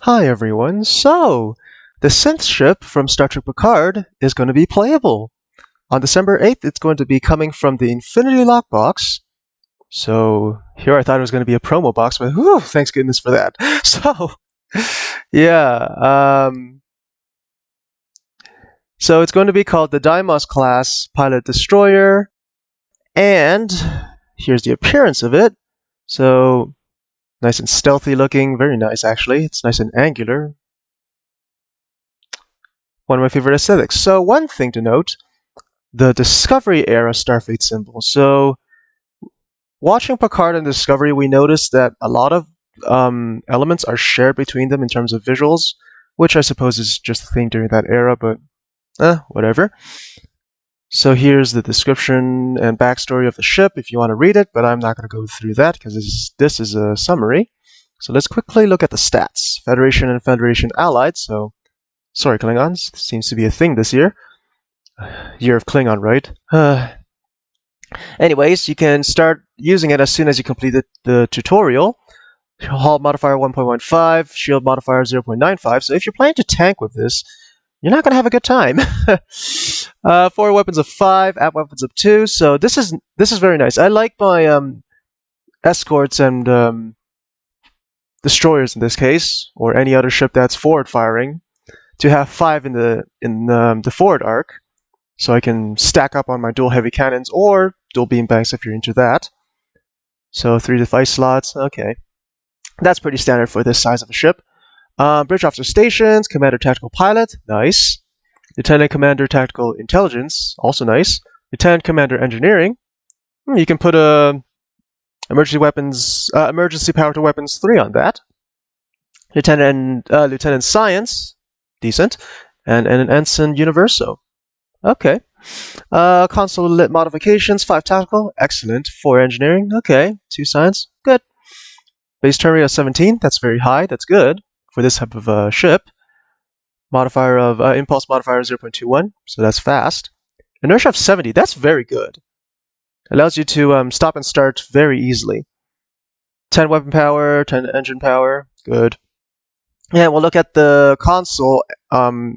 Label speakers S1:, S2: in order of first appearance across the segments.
S1: Hi everyone, so the Synth ship from Star Trek Picard is going to be playable. On December 8th, it's going to be coming from the Infinity Lockbox. So here I thought it was going to be a promo box, but whew, thanks goodness for that. So, yeah, so it's going to be called the Deimos-class Pilot Destroyer, and here's the appearance of it. So, nice and stealthy looking, very nice actually. It's nice and angular. One of my favorite aesthetics. So one thing to note, the Discovery era Starfleet symbol. So watching Picard and Discovery, we noticed that a lot of elements are shared between them in terms of visuals, which I suppose is just a thing during that era, but whatever. So here's the description and backstory of the ship if you want to read it, but I'm not going to go through that because this is a summary. So let's quickly look at the stats. Federation and Federation allied, so sorry, Klingons. Seems to be a thing this year. Year of Klingon, right? Anyways, you can start using it as soon as you complete the tutorial. Hull modifier 1.15, shield modifier 0.95. So if you're planning to tank with this, you're not going to have a good time. 4 weapons of 5, app weapons of 2. So this is very nice. I like my escorts and destroyers in this case, or any other ship that's forward firing, to have 5 in the forward arc, so I can stack up on my dual heavy cannons or dual beam banks if you're into that. So 3 device slots, okay. That's pretty standard for this size of a ship. Bridge officer stations, commander tactical pilot, nice. Lieutenant commander tactical intelligence, also nice. Lieutenant commander engineering, you can put emergency power to weapons 3 on that. Lieutenant science, decent, and an ensign universo. Okay. Console lit modifications, 5 tactical, excellent. 4 engineering, okay. 2 science, good. Base turn rate of 17, that's very high, that's good for this type of ship. Modifier of impulse modifier 0.21, so that's fast. Inertia of 70, that's very good. Allows you to stop and start very easily. 10 weapon power, 10 engine power, good. Yeah, we'll look at the console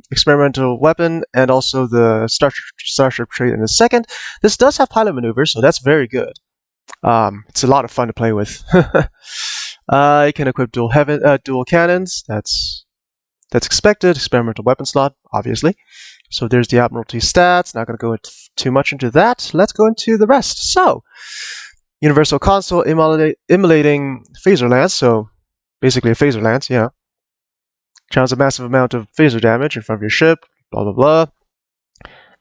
S1: experimental weapon and also the starship trait in a second. This does have pilot maneuvers, so that's very good. It's a lot of fun to play with. You can equip dual cannons. That's expected. Experimental weapon slot, obviously. So there's the Admiralty stats. Not going to go too much into that. Let's go into the rest. So, universal console immolating phaser lance. So basically a phaser lance, yeah. Channels a massive amount of phaser damage in front of your ship, blah blah blah.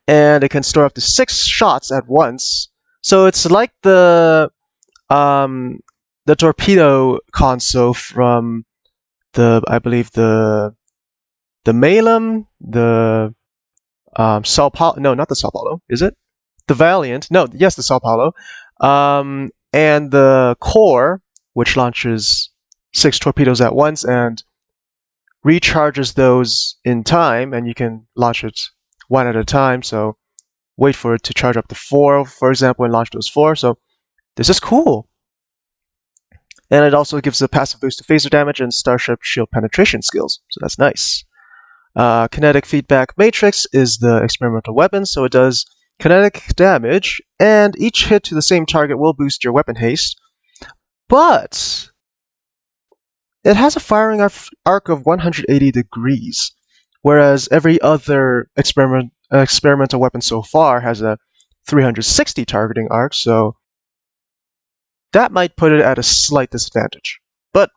S1: And it can store up to 6 shots at once. So it's like the torpedo console from I believe the Malum, the Sao Paulo. No, not the Sao Paulo. Is it? The Valiant. No, yes, the Sao Paulo. And the Core, which launches 6 torpedoes at once and recharges those in time, and you can launch it 1 at a time. So wait for it to charge up to 4, for example, and launch those 4. So this is cool. And it also gives a passive boost to phaser damage and starship shield penetration skills. So that's nice. Kinetic feedback matrix is the experimental weapon, so it does kinetic damage, and each hit to the same target will boost your weapon haste. But it has a firing arc of 180 degrees, whereas every other experimental weapon so far has a 360 targeting arc, so that might put it at a slight disadvantage. But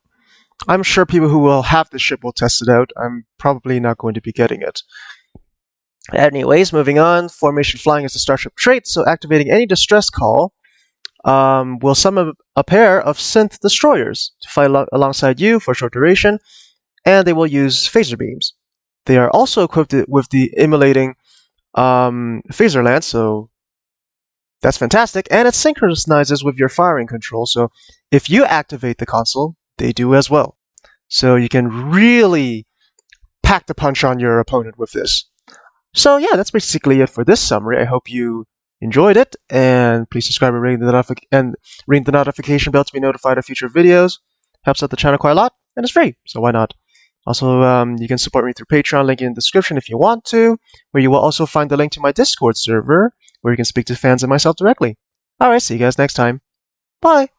S1: I'm sure people who will have the ship will test it out. I'm probably not going to be getting it. Anyways, moving on. Formation flying is the starship trait, so activating any distress call will summon a pair of synth destroyers to fight alongside you for a short duration, and they will use phaser beams. They are also equipped with the immolating phaser lance, so that's fantastic, and it synchronizes with your firing control, so if you activate the console, they do as well. So you can really pack the punch on your opponent with this. So yeah, that's basically it for this summary. I hope you enjoyed it, and please subscribe and ring the notification bell to be notified of future videos. Helps out the channel quite a lot, and it's free, so why not? Also, you can support me through Patreon, link in the description if you want to, where you will also find the link to my Discord server, where you can speak to fans and myself directly. Alright, see you guys next time. Bye!